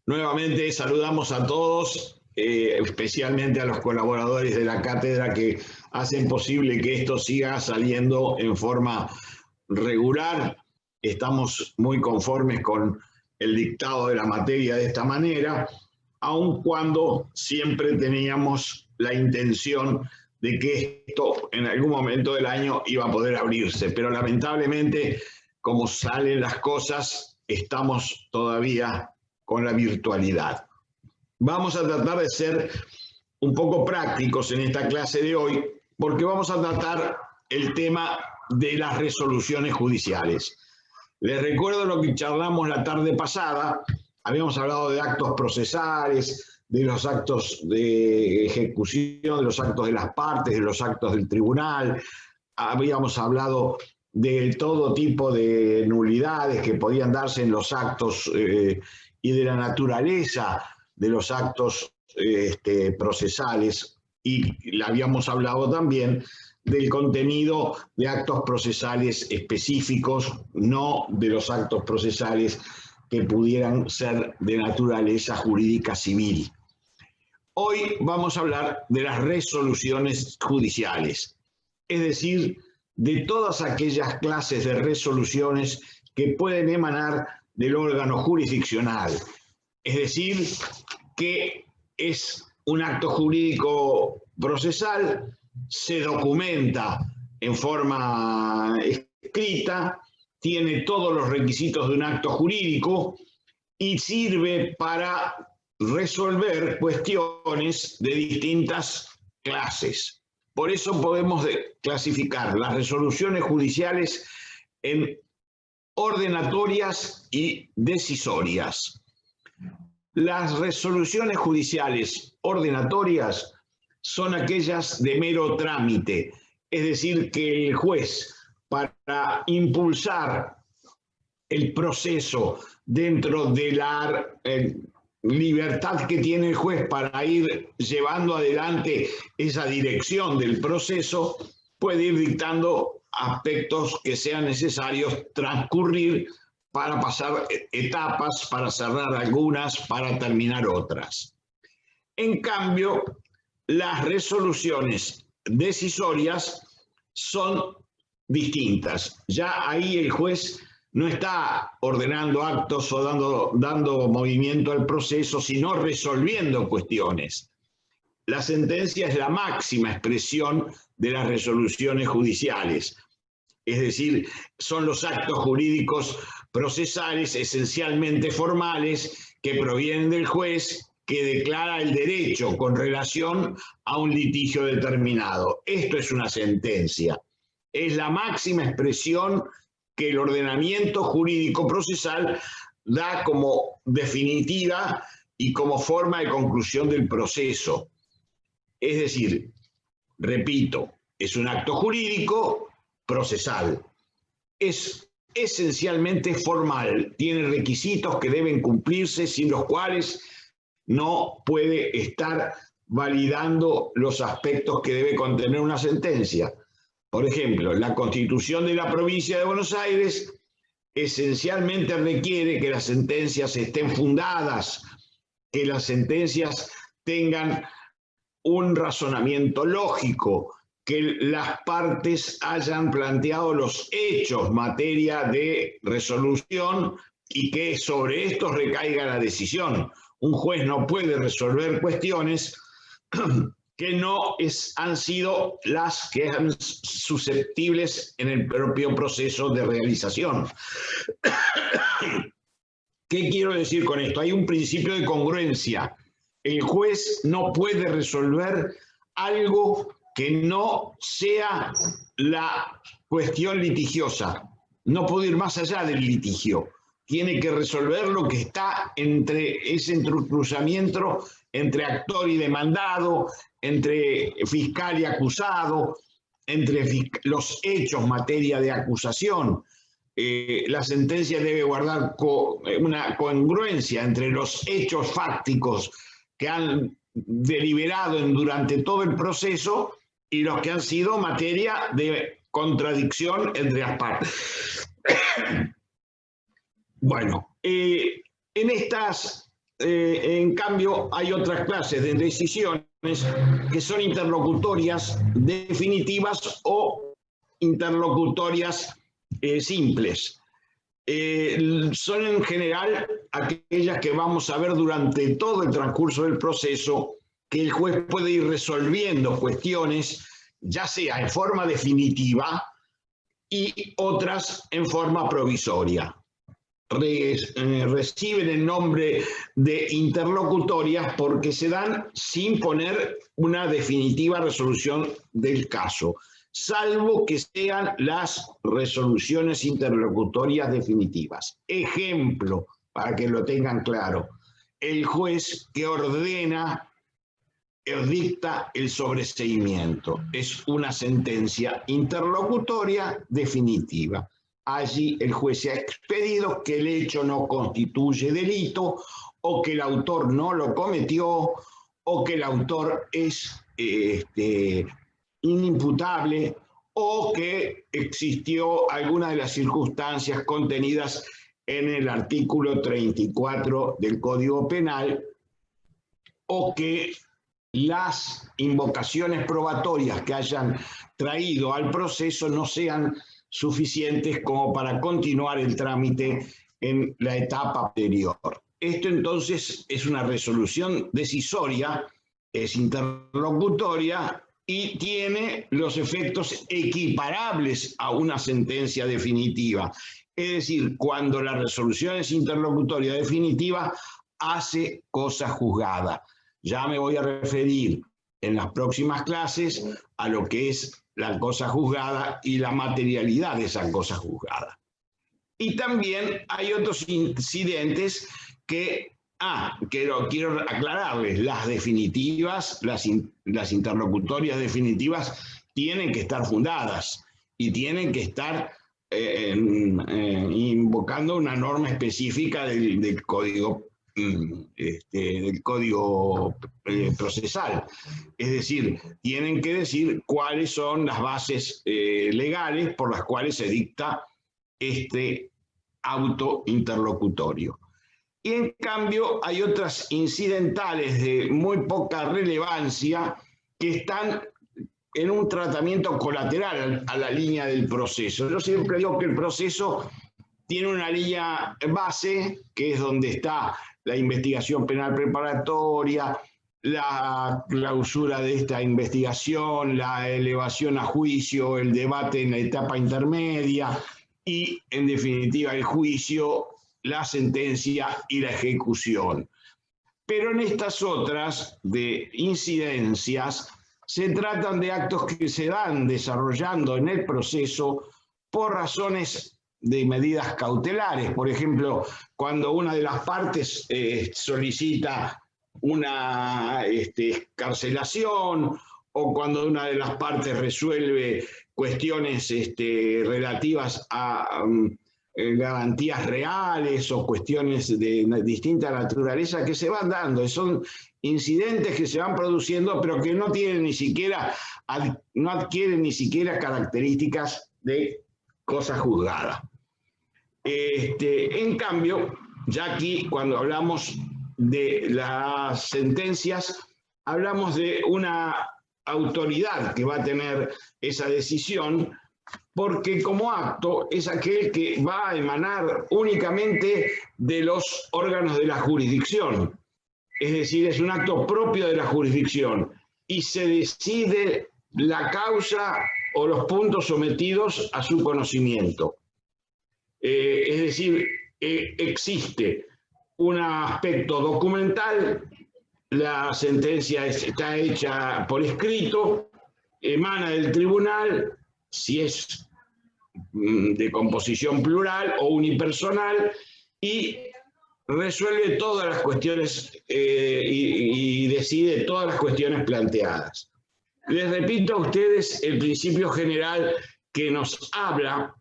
Nuevamente saludamos a todos, especialmente a los colaboradores de la cátedra que hacen posible que esto siga saliendo en forma regular. Estamos muy conformes con el dictado de la materia de esta manera, aun cuando siempre teníamos la intención de que esto en algún momento del año iba a poder abrirse, pero lamentablemente, como salen las cosas, estamos todavía con la virtualidad. Vamos a tratar de ser un poco prácticos en esta clase de hoy, porque vamos a tratar el tema de las resoluciones judiciales. Les recuerdo lo que charlamos la tarde pasada. Habíamos hablado de actos procesales, de los actos de ejecución, de los actos de las partes, de los actos del tribunal. Habíamos hablado de todo tipo de nulidades que podían darse en los actos y de la naturaleza de los actos procesales, y habíamos hablado también del contenido de actos procesales específicos, no de los actos procesales que pudieran ser de naturaleza jurídica civil. Hoy vamos a hablar de las resoluciones judiciales, es decir, de todas aquellas clases de resoluciones que pueden emanar del órgano jurisdiccional, es decir, que es un acto jurídico procesal, se documenta en forma escrita, tiene todos los requisitos de un acto jurídico y sirve para resolver cuestiones de distintas clases. Por eso podemos clasificar las resoluciones judiciales en ordenatorias y decisorias. Las resoluciones judiciales ordenatorias son aquellas de mero trámite, es decir, que el juez, para impulsar el proceso dentro de la libertad que tiene el juez para ir llevando adelante esa dirección del proceso, puede ir dictando aspectos que sean necesarios transcurrir para pasar etapas, para cerrar algunas, para terminar otras. En cambio, las resoluciones decisorias son distintas. Ya ahí el juez no está ordenando actos o dando movimiento al proceso, sino resolviendo cuestiones. La sentencia es la máxima expresión de las resoluciones judiciales. Es decir, son los actos jurídicos procesales esencialmente formales que provienen del juez, que declara el derecho con relación a un litigio determinado. Esto es una sentencia. Es la máxima expresión que el ordenamiento jurídico procesal da como definitiva y como forma de conclusión del proceso. Es decir, repito, es un acto jurídico procesal. Es esencialmente formal, tiene requisitos que deben cumplirse, sin los cuales no puede estar validando los aspectos que debe contener una sentencia. Por ejemplo, la Constitución de la Provincia de Buenos Aires esencialmente requiere que las sentencias estén fundadas, que las sentencias tengan un razonamiento lógico, que las partes hayan planteado los hechos materia de resolución y que sobre estos recaiga la decisión. Un juez no puede resolver cuestiones que no han sido las que han susceptibles en el propio proceso de realización. ¿Qué quiero decir con esto? Hay un principio de congruencia. El juez no puede resolver algo que no sea la cuestión litigiosa. No puede ir más allá del litigio. Tiene que resolver lo que está entre ese cruzamiento entre actor y demandado, entre fiscal y acusado, entre los hechos materia de acusación. La sentencia debe guardar una congruencia entre los hechos fácticos que han deliberado durante todo el proceso y los que han sido materia de contradicción entre las partes. Bueno, en estas en cambio, hay otras clases de decisiones que son interlocutorias definitivas o interlocutorias simples. Son en general aquellas que vamos a ver durante todo el transcurso del proceso, que el juez puede ir resolviendo cuestiones, ya sea en forma definitiva y otras en forma provisoria. Reciben el nombre de interlocutorias porque se dan sin poner una definitiva resolución del caso, salvo que sean las resoluciones interlocutorias definitivas. Ejemplo, para que lo tengan claro, el juez que ordena, dicta el sobreseimiento. Es una sentencia interlocutoria definitiva. Allí el juez se ha expedido que el hecho no constituye delito, o que el autor no lo cometió, o que el autor es inimputable, o que existió alguna de las circunstancias contenidas en el artículo 34 del Código Penal, o que las invocaciones probatorias que hayan traído al proceso no sean suficientes como para continuar el trámite en la etapa anterior. Esto entonces es una resolución decisoria, es interlocutoria y tiene los efectos equiparables a una sentencia definitiva. Es decir, cuando la resolución es interlocutoria definitiva, hace cosa juzgada. Ya me voy a referir en las próximas clases a lo que es la cosa juzgada y la materialidad de esa cosa juzgada. Y también hay otros incidentes que, quiero aclararles, las definitivas, las interlocutorias definitivas tienen que estar fundadas y tienen que estar invocando una norma específica del Código del Código Procesal. Es decir, tienen que decir cuáles son las bases legales por las cuales se dicta este auto interlocutorio. Y en cambio hay otras incidentales de muy poca relevancia que están en un tratamiento colateral a la línea del proceso. Yo siempre digo que el proceso tiene una línea base, que es donde está la investigación penal preparatoria, la clausura de esta investigación, la elevación a juicio, el debate en la etapa intermedia y, en definitiva, el juicio, la sentencia y la ejecución. Pero en estas otras de incidencias se tratan de actos que se van desarrollando en el proceso por razones de medidas cautelares. Por ejemplo, cuando una de las partes solicita una excarcelación, o cuando una de las partes resuelve cuestiones relativas a garantías reales o cuestiones de distinta naturaleza que se van dando. Son incidentes que se van produciendo, pero que no tienen ni siquiera, no adquieren ni siquiera características de cosa juzgada. En cambio, ya aquí cuando hablamos de las sentencias, hablamos de una autoridad que va a tener esa decisión, porque como acto es aquel que va a emanar únicamente de los órganos de la jurisdicción. Es decir, es un acto propio de la jurisdicción y se decide la causa o los puntos sometidos a su conocimiento. Es decir, existe un aspecto documental, la sentencia está hecha por escrito, emana del tribunal, si es de composición plural o unipersonal, y resuelve todas las cuestiones y decide todas las cuestiones planteadas. Les repito a ustedes el principio general que nos habla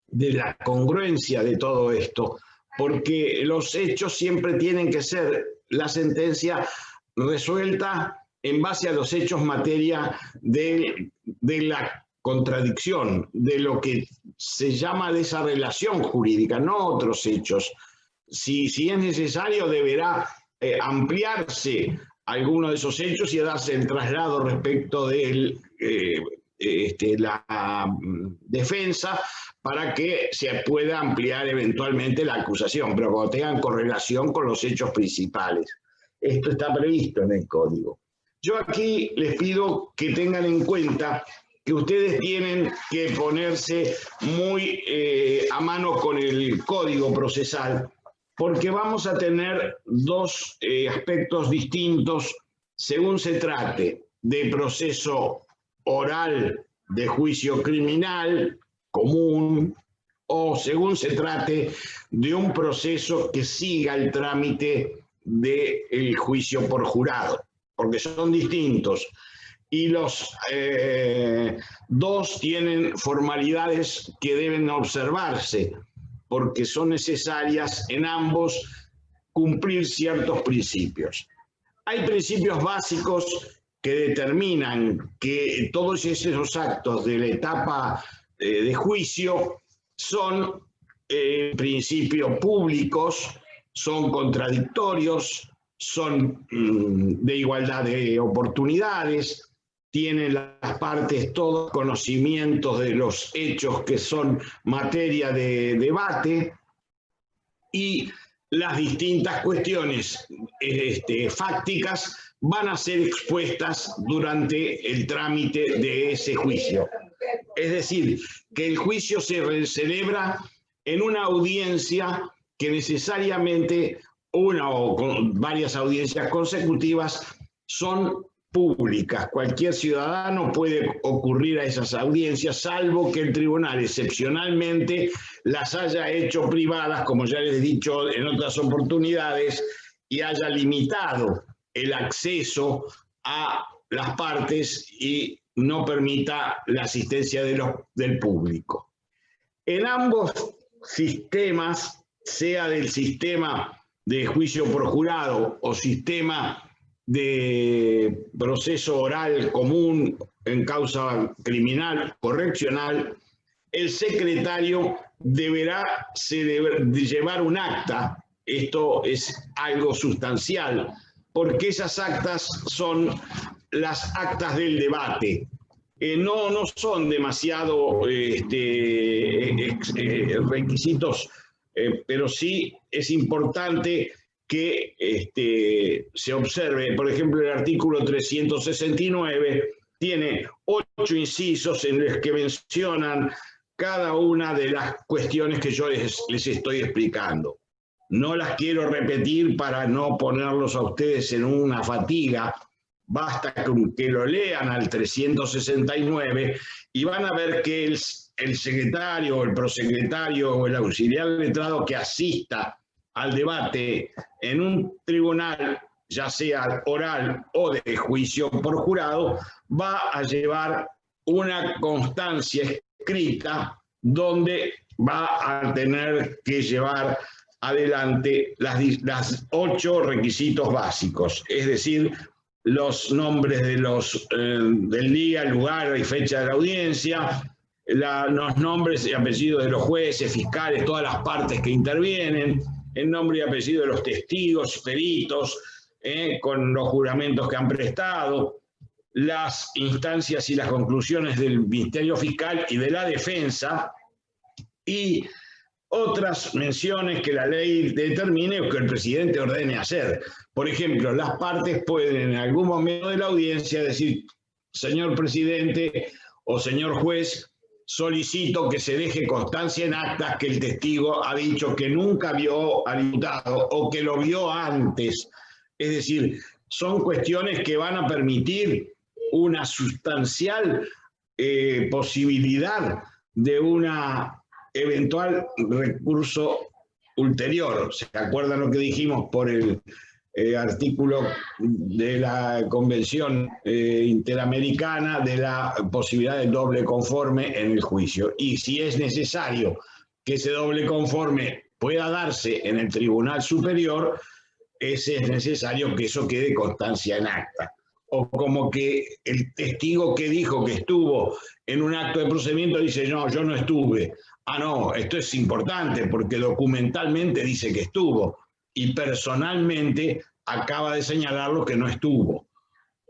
de la congruencia de todo esto, porque los hechos siempre tienen que ser la sentencia resuelta en base a los hechos materia de la contradicción, de lo que se llama de esa relación jurídica, no otros hechos. Si es necesario, deberá ampliarse alguno de esos hechos y a darse el traslado respecto de la defensa para que se pueda ampliar eventualmente la acusación, pero cuando tengan correlación con los hechos principales. Esto está previsto en el código. Yo aquí les pido que tengan en cuenta que ustedes tienen que ponerse muy a mano con el código procesal, porque vamos a tener dos aspectos distintos según se trate de proceso oral de juicio criminal común o según se trate de un proceso que siga el trámite del juicio por jurado, porque son distintos. Y los dos tienen formalidades que deben observarse, porque son necesarias en ambos cumplir ciertos principios. Hay principios básicos que determinan que todos esos actos de la etapa de juicio son principios públicos, son contradictorios, son de igualdad de oportunidades, tienen las partes todos conocimientos de los hechos que son materia de debate y las distintas cuestiones fácticas van a ser expuestas durante el trámite de ese juicio. Es decir, que el juicio se celebra en una audiencia que necesariamente una o varias audiencias consecutivas son públicas. Cualquier ciudadano puede ocurrir a esas audiencias, salvo que el tribunal excepcionalmente las haya hecho privadas, como ya les he dicho en otras oportunidades, y haya limitado el acceso a las partes y no permita la asistencia del público. En ambos sistemas, sea del sistema de juicio por jurado o sistema de proceso oral común en causa criminal correccional, el secretario deberá llevar un acta. Esto es algo sustancial, porque esas actas son las actas del debate. No son demasiado requisitos, pero sí es importante que se observe. Por ejemplo, el artículo 369 tiene 8 incisos en los que mencionan cada una de las cuestiones que yo les estoy explicando. No las quiero repetir para no ponerlos a ustedes en una fatiga. Basta que lo lean al 369 y van a ver que el secretario, el prosecretario o el auxiliar letrado que asista al debate en un tribunal, ya sea oral o de juicio por jurado, va a llevar una constancia escrita donde va a tener que llevar adelante las 8 requisitos básicos, es decir, los nombres de del día, lugar y fecha de la audiencia, los nombres y apellidos de los jueces, fiscales, todas las partes que intervienen, el nombre y apellido de los testigos, peritos, con los juramentos que han prestado, las instancias y las conclusiones del Ministerio Fiscal y de la Defensa, y otras menciones que la ley determine o que el presidente ordene hacer. Por ejemplo, las partes pueden en algún momento de la audiencia decir: señor presidente o señor juez, solicito que se deje constancia en actas que el testigo ha dicho que nunca vio al imputado o que lo vio antes. Es decir, son cuestiones que van a permitir una sustancial posibilidad de una eventual recurso ulterior. ¿Se acuerdan lo que dijimos por el artículo de la Convención Interamericana de la posibilidad de doble conforme en el juicio? Y si es necesario que ese doble conforme pueda darse en el Tribunal Superior, es necesario que eso quede constancia en acta. O como que el testigo que dijo que estuvo en un acto de procedimiento dice: no, yo no estuve. Ah, no, esto es importante porque documentalmente dice que estuvo y personalmente acaba de señalar lo que no estuvo.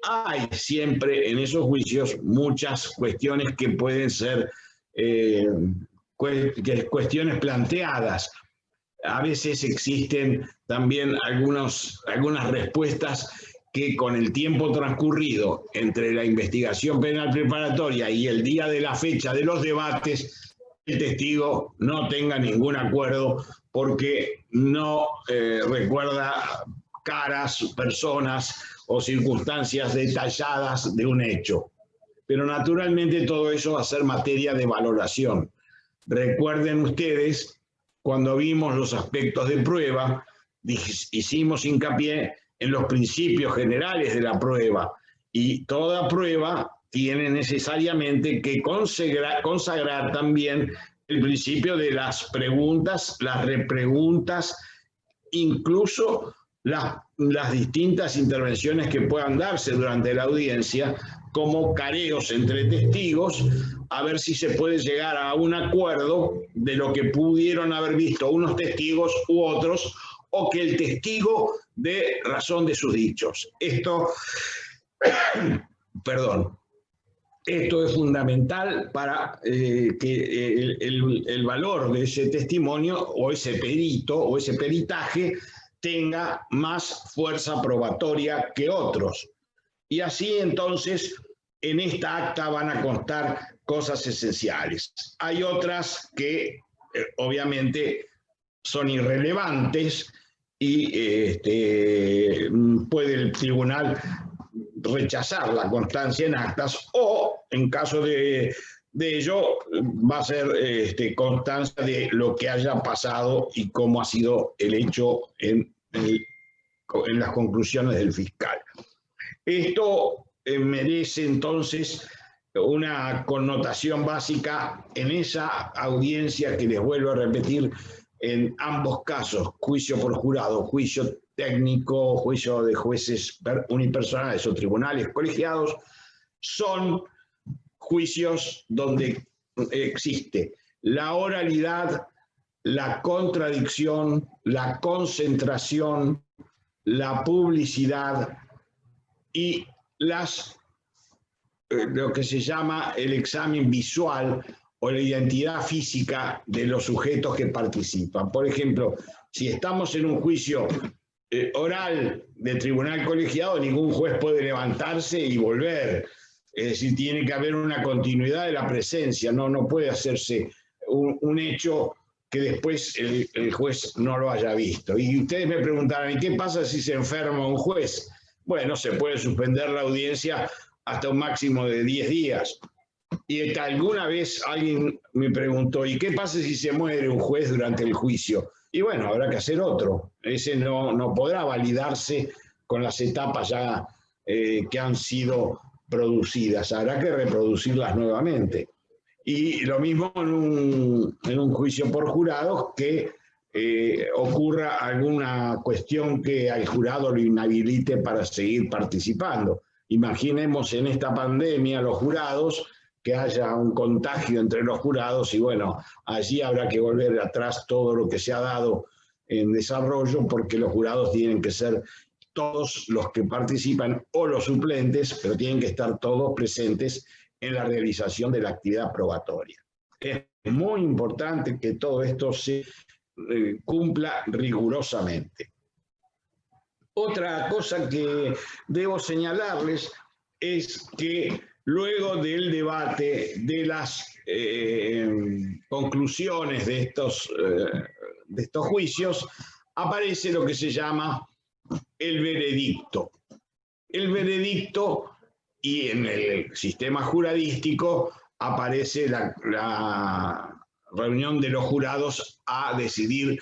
Hay siempre en esos juicios muchas cuestiones que pueden ser cuestiones planteadas. A veces existen también algunas respuestas que con el tiempo transcurrido entre la investigación penal preparatoria y el día de la fecha de los debates, el testigo no tenga ningún acuerdo porque no recuerda caras, personas o circunstancias detalladas de un hecho. Pero naturalmente todo eso va a ser materia de valoración. Recuerden ustedes, cuando vimos los aspectos de prueba, hicimos hincapié en los principios generales de la prueba, y toda prueba tiene necesariamente que consagrar también el principio de las preguntas, las repreguntas, incluso las distintas intervenciones que puedan darse durante la audiencia, como careos entre testigos, a ver si se puede llegar a un acuerdo de lo que pudieron haber visto unos testigos u otros, o que el testigo dé razón de sus dichos. Esto es fundamental para que el valor de ese testimonio o ese perito o ese peritaje tenga más fuerza probatoria que otros. Y así entonces en esta acta van a constar cosas esenciales. Hay otras que obviamente son irrelevantes y puede el tribunal rechazar la constancia en actas, o en caso de ello va a ser constancia de lo que haya pasado y cómo ha sido el hecho en las conclusiones del fiscal. Esto merece entonces una connotación básica en esa audiencia que les vuelvo a repetir en ambos casos: juicio por jurado, juicio técnico, juicio de jueces unipersonales o tribunales colegiados. Son juicios donde existe la oralidad, la contradicción, la concentración, la publicidad y lo que se llama el examen visual o la identidad física de los sujetos que participan. Por ejemplo, si estamos en un juicio oral de tribunal colegiado, ningún juez puede levantarse y volver. Es decir, tiene que haber una continuidad de la presencia, no puede hacerse un hecho que después el juez no lo haya visto. Y ustedes me preguntarán, ¿y qué pasa si se enferma un juez? Bueno, se puede suspender la audiencia hasta un máximo de 10 días. Y alguna vez alguien me preguntó, ¿y qué pasa si se muere un juez durante el juicio? Y bueno, habrá que hacer otro. Ese no podrá validarse con las etapas ya que han sido producidas. Habrá que reproducirlas nuevamente. Y lo mismo en un juicio por jurados, que ocurra alguna cuestión que al jurado lo inhabilite para seguir participando. Imaginemos en esta pandemia los jurados, que haya un contagio entre los jurados y bueno, allí habrá que volver atrás todo lo que se ha dado en desarrollo, porque los jurados tienen que ser todos los que participan o los suplentes, pero tienen que estar todos presentes en la realización de la actividad probatoria. Es muy importante que todo esto se cumpla rigurosamente. Otra cosa que debo señalarles es que luego del debate, de las conclusiones de estos juicios, aparece lo que se llama el veredicto. El veredicto, y en el sistema juradístico aparece la reunión de los jurados a decidir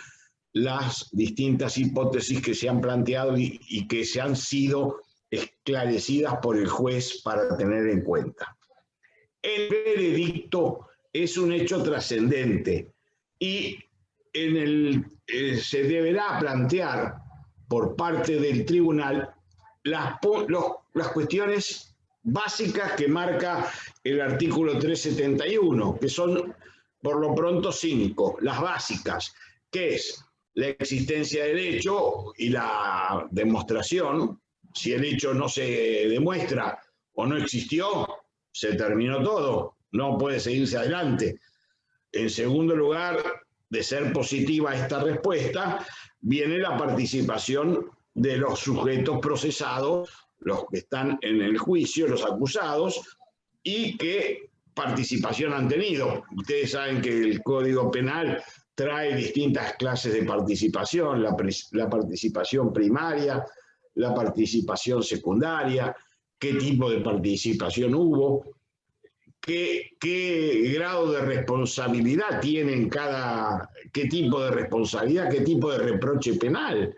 las distintas hipótesis que se han planteado y que se han sido esclarecidas por el juez para tener en cuenta. El veredicto es un hecho trascendente y se deberá plantear por parte del tribunal las cuestiones básicas que marca el artículo 371, que son por lo pronto 5, las básicas, que es la existencia del hecho y la demostración. Si el hecho no se demuestra o no existió, se terminó todo, no puede seguirse adelante. En segundo lugar, de ser positiva esta respuesta, viene la participación de los sujetos procesados, los que están en el juicio, los acusados, y qué participación han tenido. Ustedes saben que el Código Penal trae distintas clases de participación, la participación primaria, la participación secundaria, qué tipo de participación hubo, qué grado de responsabilidad tienen qué tipo de responsabilidad, qué tipo de reproche penal.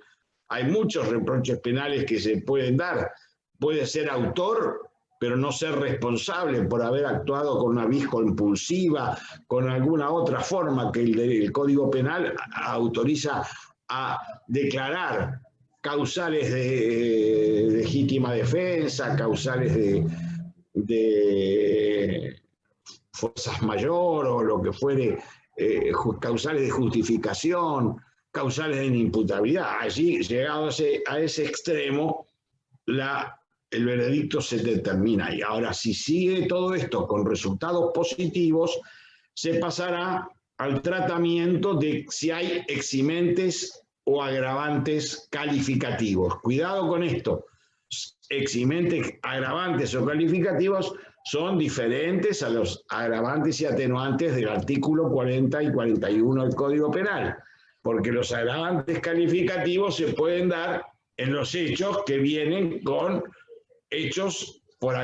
Hay muchos reproches penales que se pueden dar. Puede ser autor, pero no ser responsable por haber actuado con una visco impulsiva, con alguna otra forma que el Código Penal autoriza a declarar causales de legítima defensa, causales de fuerzas mayor o lo que fuere, causales de justificación, causales de inimputabilidad. Allí, llegados a ese extremo, el veredicto se determina. Y ahora, si sigue todo esto con resultados positivos, se pasará al tratamiento de si hay eximentes o agravantes calificativos. Cuidado con esto. Eximentes, agravantes o calificativos son diferentes a los agravantes y atenuantes del artículo 40 y 41 del Código Penal, porque los agravantes calificativos se pueden dar en los hechos que vienen con hechos con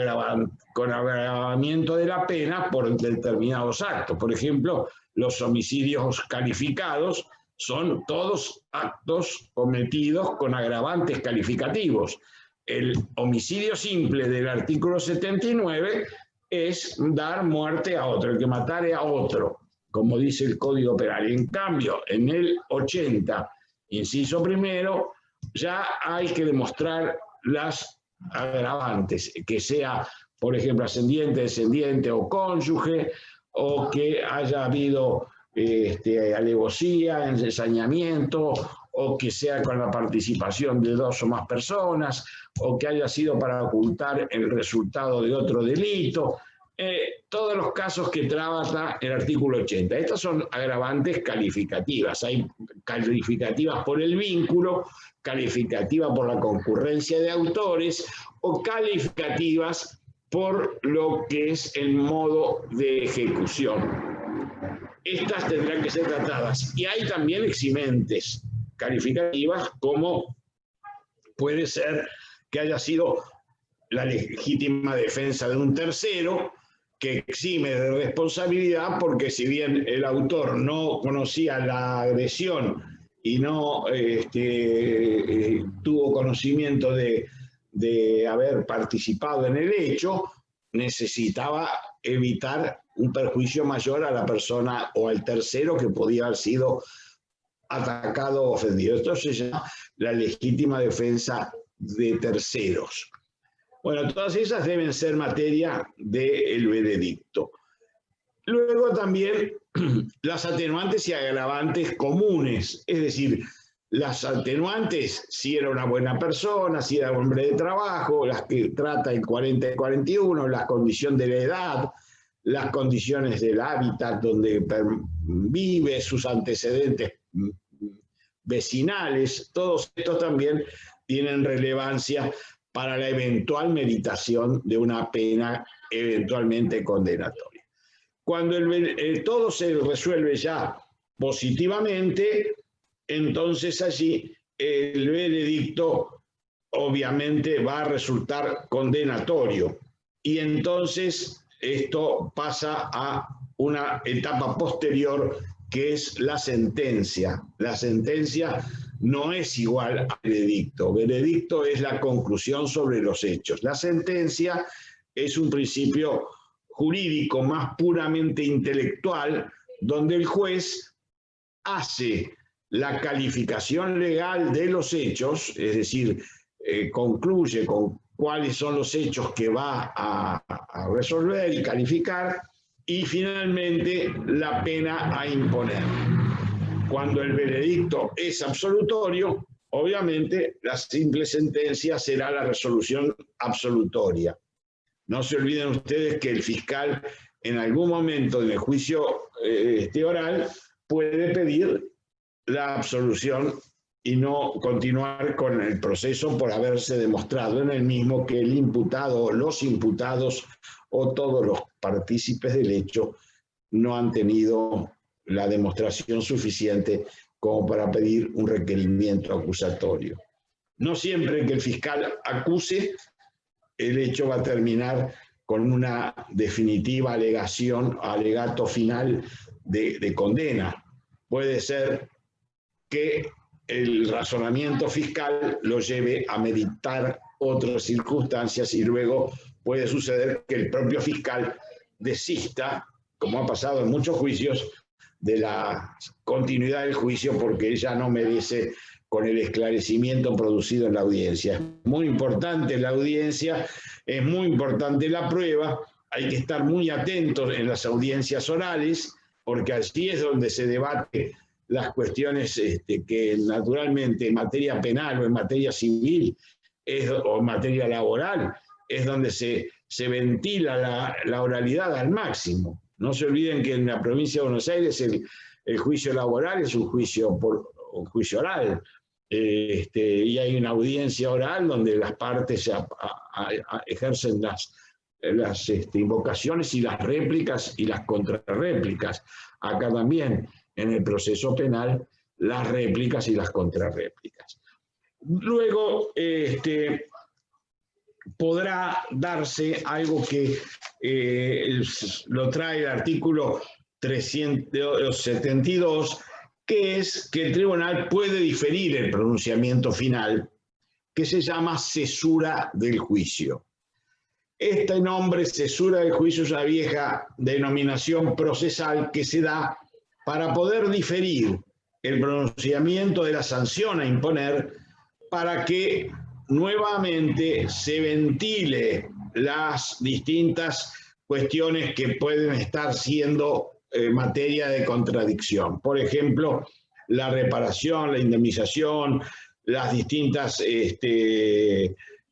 agravamiento de la pena por determinados actos. Por ejemplo, los homicidios calificados son todos actos cometidos con agravantes calificativos. El homicidio simple del artículo 79 es dar muerte a otro, el que matare a otro, como dice el Código Penal. En cambio, en el 80, inciso primero, ya hay que demostrar las agravantes, que sea, por ejemplo, ascendiente, descendiente o cónyuge, o que haya habido alevosía, ensañamiento, o que sea con la participación de dos o más personas, o que haya sido para ocultar el resultado de otro delito. Todos los casos que trata el artículo 80. Estas son agravantes calificativas. Hay calificativas por el vínculo, calificativas por la concurrencia de autores o calificativas por lo que es el modo de ejecución. Estas tendrán que ser tratadas. Y hay también eximentes calificativas, como puede ser que haya sido la legítima defensa de un tercero, que exime de responsabilidad porque si bien el autor no conocía la agresión y no tuvo conocimiento de haber participado en el hecho, necesitaba evitar un perjuicio mayor a la persona o al tercero que podía haber sido atacado o ofendido. Esto se llama la legítima defensa de terceros. Bueno, todas esas deben ser materia del veredicto. Luego también las atenuantes y agravantes comunes, es decir, las atenuantes, si era una buena persona, si era hombre de trabajo, las que trata el 40 y 41, la condición de la edad, las condiciones del hábitat donde vive, sus antecedentes vecinales, todos estos también tienen relevancia para la eventual meditación de una pena eventualmente condenatoria. Cuando todo se resuelve ya positivamente, entonces allí el veredicto obviamente va a resultar condenatorio y entonces esto pasa a una etapa posterior que es la sentencia. La sentencia no es igual al veredicto. Veredicto es la conclusión sobre los hechos. La sentencia es un principio jurídico más puramente intelectual, donde el juez hace la calificación legal de los hechos, es decir, concluye con cuáles son los hechos que va a resolver y calificar, y finalmente la pena a imponer. Cuando el veredicto es absolutorio, obviamente la simple sentencia será la resolución absolutoria. No se olviden ustedes que el fiscal en algún momento en el juicio oral puede pedir la absolución y no continuar con el proceso por haberse demostrado en el mismo que el imputado o los imputados o todos los partícipes del hecho no han tenido la demostración suficiente como para pedir un requerimiento acusatorio. No siempre que el fiscal acuse, el hecho va a terminar con una definitiva alegato final de condena. Puede ser que el razonamiento fiscal lo lleve a meditar otras circunstancias y luego puede suceder que el propio fiscal desista, como ha pasado en muchos juicios, de la continuidad del juicio porque ya no merece con el esclarecimiento producido en la audiencia. Es muy importante la audiencia, es muy importante la prueba, hay que estar muy atentos en las audiencias orales, porque allí es donde se debate las cuestiones que naturalmente en materia penal o en materia civil o en materia laboral es donde se ventila la oralidad al máximo. No se olviden que en la provincia de Buenos Aires el juicio laboral es un juicio oral. Y hay una audiencia oral donde las partes ejercen las invocaciones y las réplicas y las contrarréplicas. Acá también, en el proceso penal, las réplicas y las contrarréplicas. Luego, podrá darse algo que lo trae el artículo 372, que es que el tribunal puede diferir el pronunciamiento final, que se llama cesura del juicio. Este nombre, cesura del juicio, es una vieja denominación procesal que se da para poder diferir el pronunciamiento de la sanción a imponer para que nuevamente se ventile las distintas cuestiones que pueden estar siendo materia de contradicción. Por ejemplo, la reparación, la indemnización, las distintas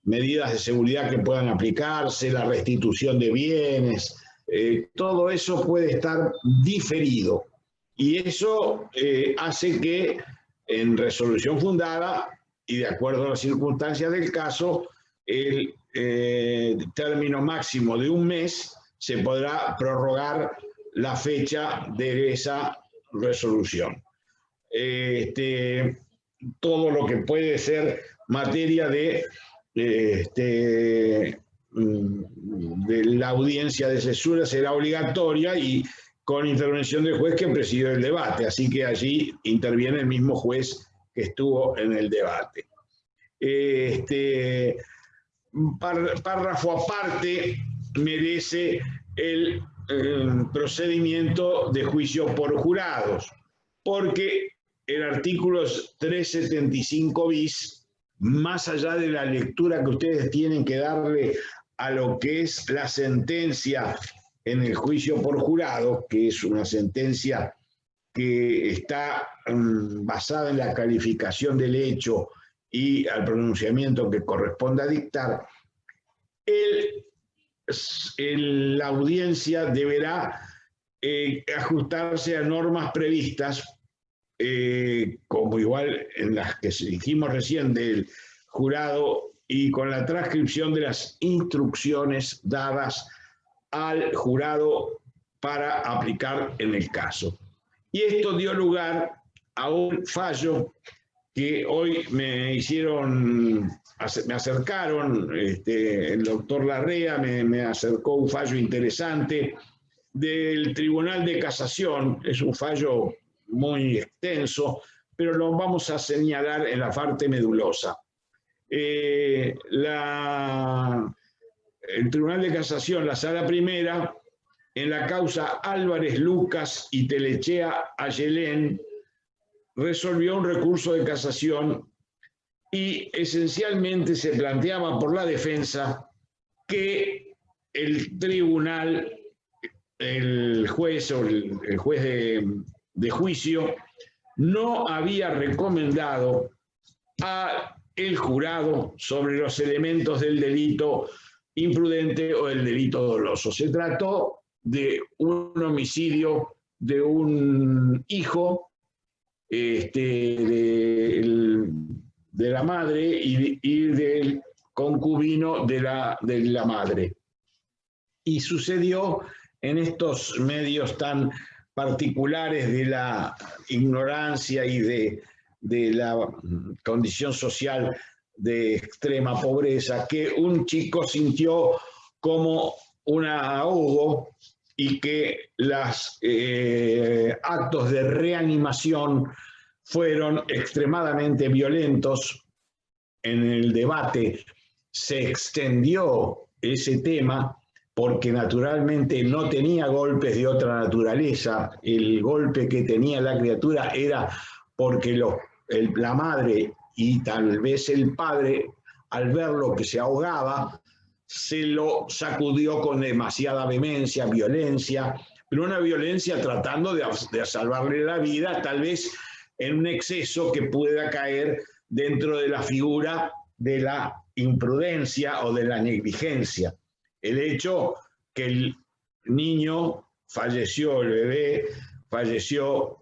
medidas de seguridad que puedan aplicarse, la restitución de bienes, todo eso puede estar diferido. Y eso hace que en resolución fundada y de acuerdo a las circunstancias del caso, el término máximo de un mes se podrá prorrogar la fecha de esa resolución. Todo lo que puede ser materia de la audiencia de cesura será obligatoria y con intervención del juez que presidió el debate, así que allí interviene el mismo juez que estuvo en el debate. Párrafo aparte merece el procedimiento de juicio por jurados, porque el artículo 375 bis, más allá de la lectura que ustedes tienen que darle a lo que es la sentencia en el juicio por jurado, que es una sentencia que está basada en la calificación del hecho y al pronunciamiento que corresponda dictar, la audiencia deberá ajustarse a normas previstas, como igual en las que dijimos recién del jurado y con la transcripción de las instrucciones dadas al jurado para aplicar en el caso. Y esto dio lugar a un fallo que hoy me acercaron, el doctor Larrea me acercó un fallo interesante del Tribunal de Casación. Es un fallo muy extenso, pero lo vamos a señalar en la parte medulosa. El Tribunal de Casación, la Sala Primera, en la causa Álvarez Lucas y Telechea Ayelén, resolvió un recurso de casación y esencialmente se planteaba por la defensa que el tribunal, el juez o el juez de juicio no había recomendado al jurado sobre los elementos del delito imprudente o del delito doloso. Se trató de un homicidio de un hijo de la madre y del concubino de la madre. Y sucedió en estos medios tan particulares de la ignorancia y de la condición social de extrema pobreza, que un chico sintió como un ahogo y que los actos de reanimación fueron extremadamente violentos. En el debate se extendió ese tema porque naturalmente no tenía golpes de otra naturaleza. El golpe que tenía la criatura era porque la madre y tal vez el padre, al verlo que se ahogaba, se lo sacudió con demasiada vehemencia, violencia, pero una violencia tratando de salvarle la vida, tal vez en un exceso que pueda caer dentro de la figura de la imprudencia o de la negligencia. El hecho que el niño falleció, el bebé falleció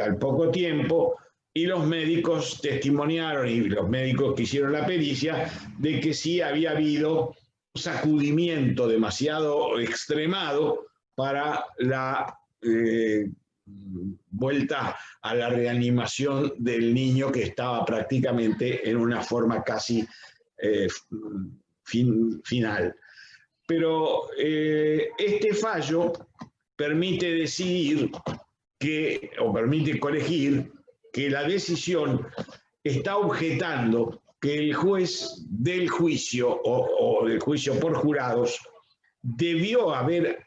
al poco tiempo, y los médicos testimoniaron, y los médicos que hicieron la pericia, de que sí había habido un sacudimiento demasiado extremado para la vuelta a la reanimación del niño, que estaba prácticamente en una forma casi final. Pero este fallo permite decidir o permite corregir que la decisión está objetando que el juez del juicio o del juicio por jurados debió haber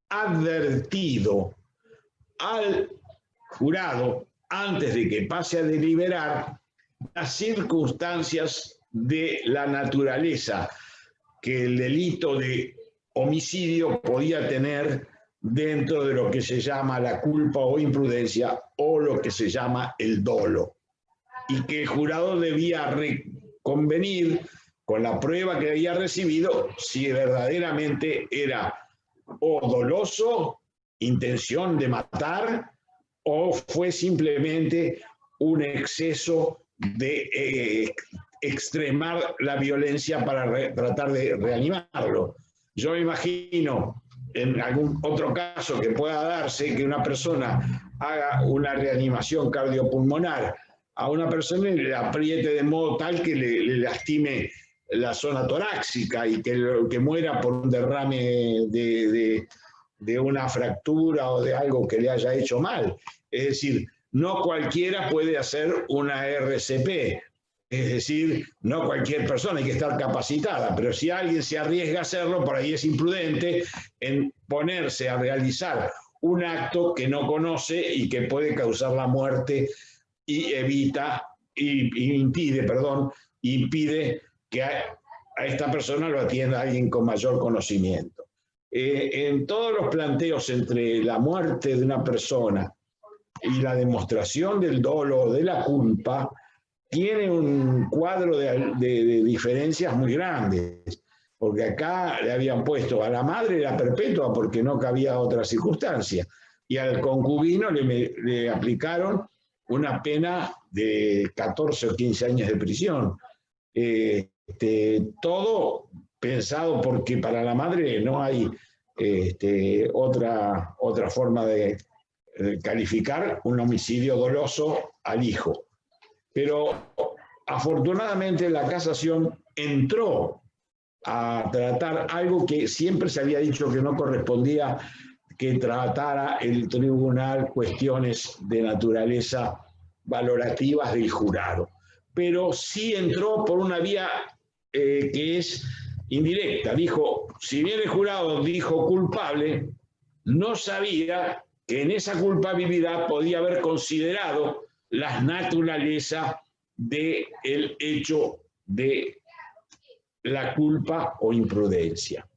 advertido al jurado, antes de que pase a deliberar, las circunstancias de la naturaleza que el delito de homicidio podía tener dentro de lo que se llama la culpa o imprudencia, o lo que se llama el dolo, y que el jurado debía convenir con la prueba que había recibido si verdaderamente era o doloso, intención de matar, o fue simplemente un exceso de extremar la violencia para tratar de reanimarlo. Yo me imagino en algún otro caso que pueda darse, que una persona haga una reanimación cardiopulmonar a una persona y le apriete de modo tal que le lastime la zona torácica y que muera por un derrame de una fractura o de algo que le haya hecho mal. Es decir, no cualquiera puede hacer una RCP. Es decir, no cualquier persona, hay que estar capacitada, pero si alguien se arriesga a hacerlo, por ahí es imprudente en ponerse a realizar un acto que no conoce y que puede causar la muerte y impide que a esta persona lo atienda alguien con mayor conocimiento. En todos los planteos entre la muerte de una persona y la demostración del dolo o de la culpa, tiene un cuadro de diferencias muy grandes, porque acá le habían puesto a la madre la perpetua porque no cabía otra circunstancia, y al concubino le aplicaron una pena de 14 o 15 años de prisión. Todo pensado porque para la madre no hay otra forma de calificar un homicidio doloso al hijo. Pero afortunadamente la casación entró a tratar algo que siempre se había dicho que no correspondía que tratara el tribunal, cuestiones de naturaleza valorativas del jurado. Pero sí entró por una vía que es indirecta. Dijo, si bien el jurado dijo culpable, no sabía que en esa culpabilidad podía haber considerado la naturaleza del hecho de la culpa o imprudencia.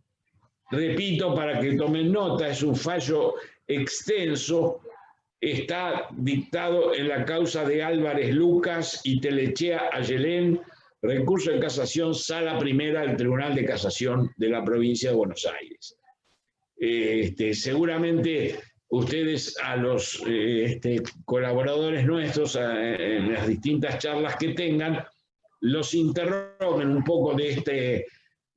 Repito, para que tomen nota, es un fallo extenso está dictado en la causa de Álvarez Lucas y Telechea Ayelén, recurso de casación, Sala Primera del Tribunal de Casación de la provincia de Buenos Aires. Seguramente ustedes a los colaboradores nuestros en las distintas charlas que tengan, los interroguen un poco de este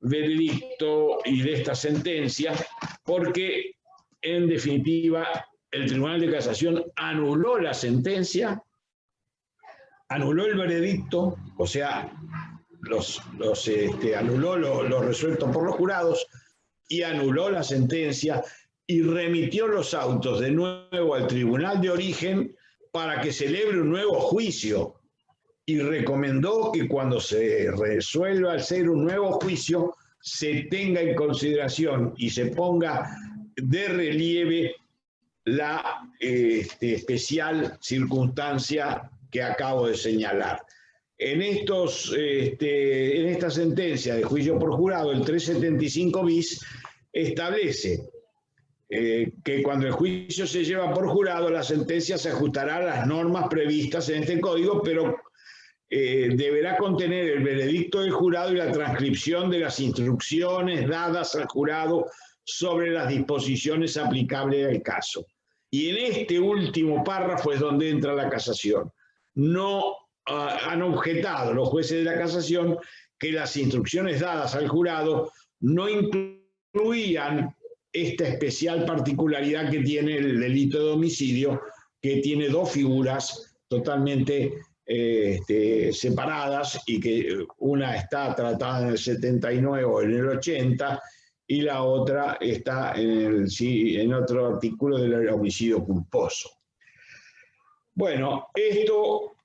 veredicto y de esta sentencia, porque en definitiva el Tribunal de Casación anuló la sentencia, anuló el veredicto, o sea, anuló lo resuelto por los jurados y anuló la sentencia y remitió los autos de nuevo al Tribunal de Origen para que celebre un nuevo juicio, y recomendó que cuando se resuelva hacer un nuevo juicio se tenga en consideración y se ponga de relieve la especial circunstancia que acabo de señalar. En esta sentencia de juicio por jurado, el 375 bis establece que cuando el juicio se lleva por jurado, la sentencia se ajustará a las normas previstas en este código, pero deberá contener el veredicto del jurado y la transcripción de las instrucciones dadas al jurado sobre las disposiciones aplicables al caso. Y en este último párrafo es donde entra la casación. No han objetado los jueces de la casación que las instrucciones dadas al jurado no incluían esta especial particularidad que tiene el delito de homicidio, que tiene dos figuras totalmente separadas, y que una está tratada en el 79 o en el 80 y la otra está en otro artículo del homicidio culposo. Bueno, esto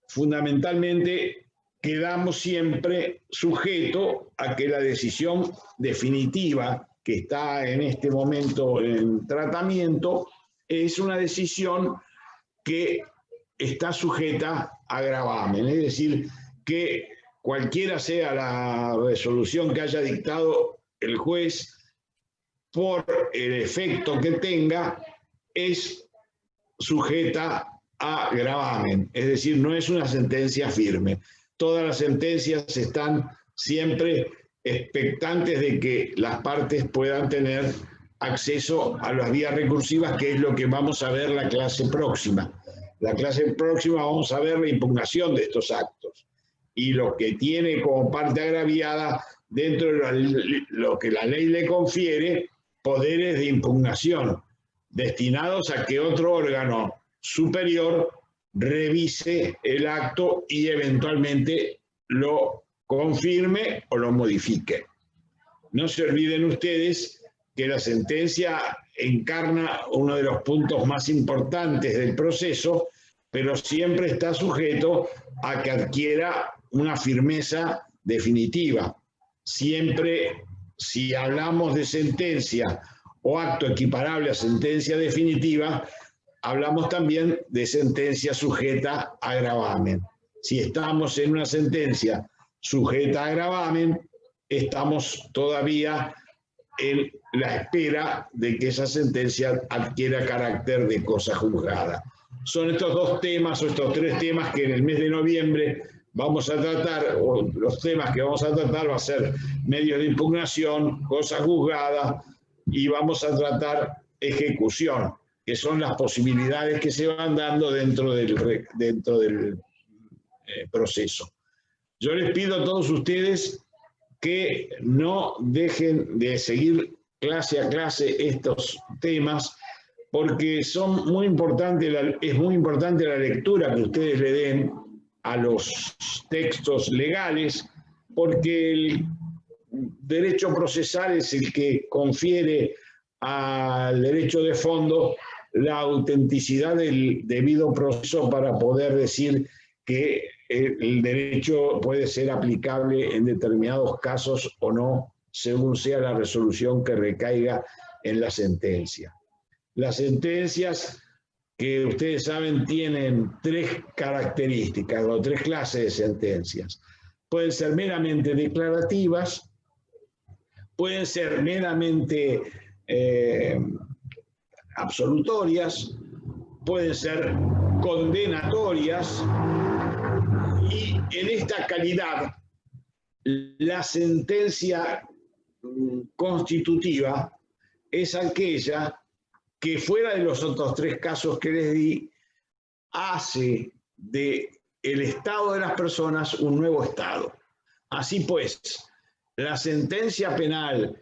fundamentalmente quedamos siempre sujetos a que la decisión definitiva que está en este momento en tratamiento es una decisión que está sujeta a gravamen, es decir, que cualquiera sea la resolución que haya dictado el juez, por el efecto que tenga, es sujeta a gravamen, es decir, no es una sentencia firme. Todas las sentencias están siempre expectantes de que las partes puedan tener acceso a las vías recursivas, que es lo que vamos a ver la clase próxima. La clase próxima vamos a ver la impugnación de estos actos y lo que tiene como parte agraviada dentro de lo que la ley le confiere, poderes de impugnación destinados a que otro órgano superior revise el acto y eventualmente lo confirme o lo modifique. No se olviden ustedes que la sentencia encarna uno de los puntos más importantes del proceso, pero siempre está sujeto a que adquiera una firmeza definitiva. Siempre, si hablamos de sentencia o acto equiparable a sentencia definitiva, hablamos también de sentencia sujeta a gravamen. Si estamos en una sentencia sujeta a gravamen, estamos todavía en la espera de que esa sentencia adquiera carácter de cosa juzgada. Son estos dos temas o estos tres temas que en el mes de noviembre vamos a tratar, o los temas que vamos a tratar va a ser medios de impugnación, cosa juzgada, y vamos a tratar ejecución, que son las posibilidades que se van dando dentro del proceso. Yo les pido a todos ustedes que no dejen de seguir clase a clase estos temas, porque son muy importantes, es muy importante la lectura que ustedes le den a los textos legales, porque el derecho procesal es el que confiere al derecho de fondo la autenticidad del debido proceso para poder decir que el derecho puede ser aplicable en determinados casos o no, según sea la resolución que recaiga en la sentencia. Las sentencias, que ustedes saben, tienen tres características o tres clases de sentencias. Pueden ser meramente declarativas, pueden ser meramente absolutorias, pueden ser condenatorias, y en esta calidad la sentencia constitutiva es aquella que, fuera de los otros tres casos que les di, hace del estado de las personas un nuevo estado. Así pues, la sentencia penal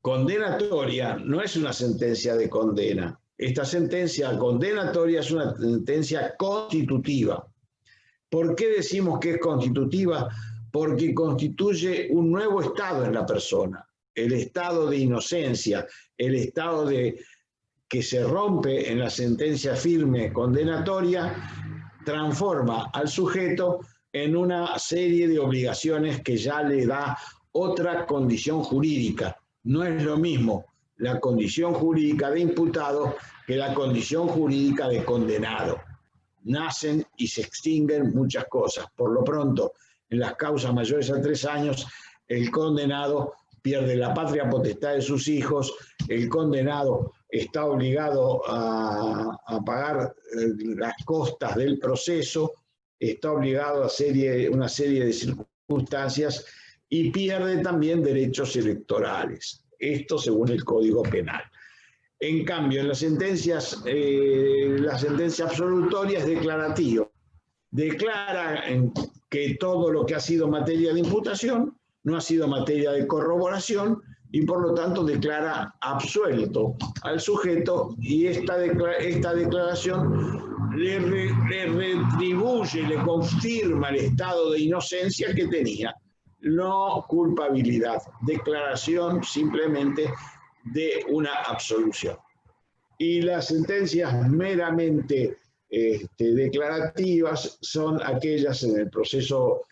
condenatoria no es una sentencia de condena. Esta sentencia condenatoria es una sentencia constitutiva. ¿Por qué decimos que es constitutiva? Porque constituye un nuevo estado en la persona, el estado de inocencia, el estado de que se rompe en la sentencia firme condenatoria, transforma al sujeto en una serie de obligaciones que ya le da otra condición jurídica. No es lo mismo la condición jurídica de imputado que la condición jurídica de condenado. Nacen y se extinguen muchas cosas. Por lo pronto, en las causas mayores a 3 años, el condenado pierde la patria potestad de sus hijos, el condenado está obligado a pagar las costas del proceso, está obligado a una serie de circunstancias y pierde también derechos electorales. Esto según el Código Penal. En cambio, en las sentencias, la sentencia absolutoria es declarativa. Declara que todo lo que ha sido materia de imputación no ha sido materia de corroboración y por lo tanto declara absuelto al sujeto, y esta declaración le retribuye, le confirma el estado de inocencia que tenía. No culpabilidad, declaración simplemente de una absolución. Y las sentencias meramente declarativas son aquellas en el proceso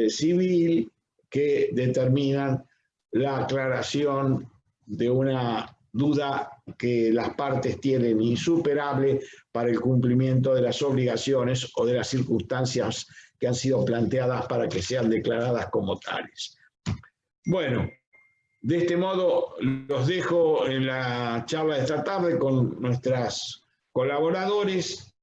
civil que determinan la aclaración de una duda que las partes tienen insuperable para el cumplimiento de las obligaciones o de las circunstancias que han sido planteadas para que sean declaradas como tales. Bueno, de este modo los dejo en la charla de esta tarde con nuestros colaboradores.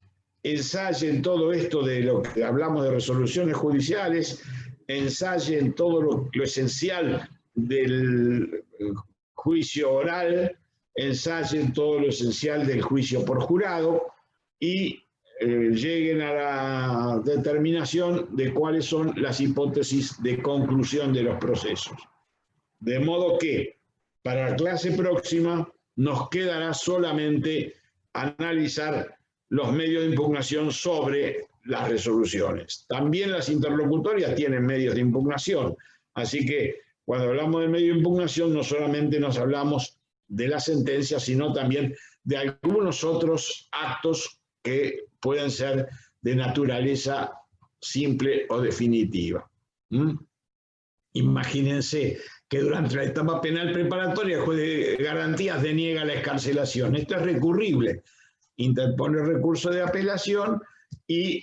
Ensayen todo esto de lo que hablamos de resoluciones judiciales, ensayen todo lo esencial del juicio oral, ensayen todo lo esencial del juicio por jurado y lleguen a la determinación de cuáles son las hipótesis de conclusión de los procesos. De modo que para la clase próxima nos quedará solamente analizar los medios de impugnación sobre las resoluciones. También las interlocutorias tienen medios de impugnación, así que cuando hablamos de medio de impugnación no solamente nos hablamos de la sentencia, sino también de algunos otros actos que pueden ser de naturaleza simple o definitiva. Imagínense que durante la etapa penal preparatoria el juez de garantías deniega la excarcelación. Esto es recurrible. Interpone recurso de apelación y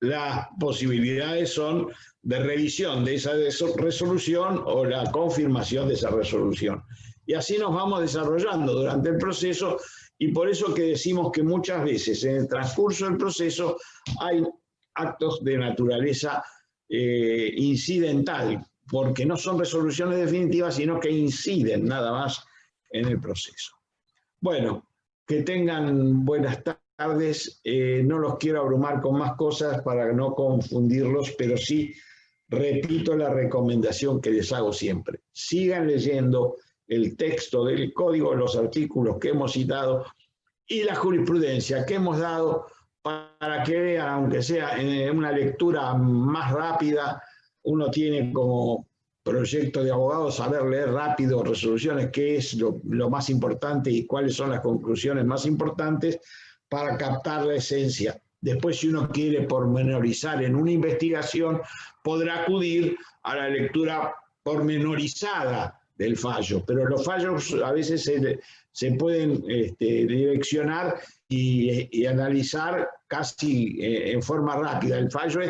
las posibilidades son de revisión de esa resolución o la confirmación de esa resolución. Y así nos vamos desarrollando durante el proceso, y por eso que decimos que muchas veces en el transcurso del proceso hay actos de naturaleza incidental, porque no son resoluciones definitivas, sino que inciden nada más en el proceso. Bueno, que tengan buenas tardes. No los quiero abrumar con más cosas para no confundirlos, pero sí repito la recomendación que les hago siempre. Sigan leyendo el texto del código, los artículos que hemos citado y la jurisprudencia que hemos dado para que vean, aunque sea en una lectura más rápida. Uno tiene como proyecto de abogado saber leer rápido resoluciones, qué es lo más importante y cuáles son las conclusiones más importantes para captar la esencia. Después, si uno quiere pormenorizar en una investigación, podrá acudir a la lectura pormenorizada del fallo, pero los fallos a veces se pueden direccionar y analizar casi en forma rápida. El fallo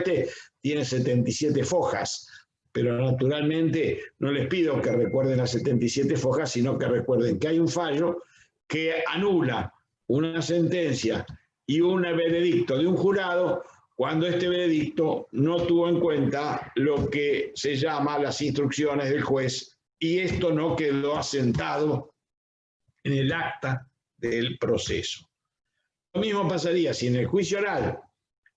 tiene 77 fojas, pero naturalmente no les pido que recuerden las 77 fojas, sino que recuerden que hay un fallo que anula una sentencia y un veredicto de un jurado cuando este veredicto no tuvo en cuenta lo que se llama las instrucciones del juez y esto no quedó asentado en el acta del proceso. Lo mismo pasaría si en el juicio oral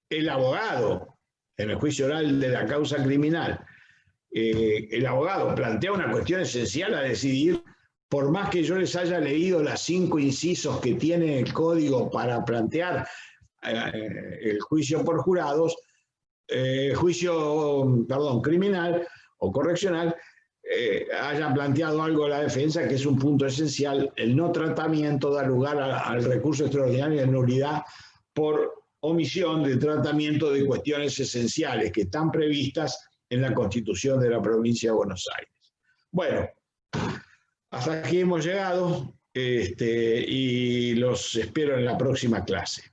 el abogado, en el juicio oral de la causa criminal, el abogado plantea una cuestión esencial a decidir, por más que yo les haya leído las 5 incisos que tiene el código para plantear el juicio por jurados, criminal o correccional, haya planteado algo la defensa que es un punto esencial. El no tratamiento da lugar al recurso extraordinario de nulidad por omisión de tratamiento de cuestiones esenciales que están previstas en la Constitución de la provincia de Buenos Aires. Bueno, hasta aquí hemos llegado y los espero en la próxima clase.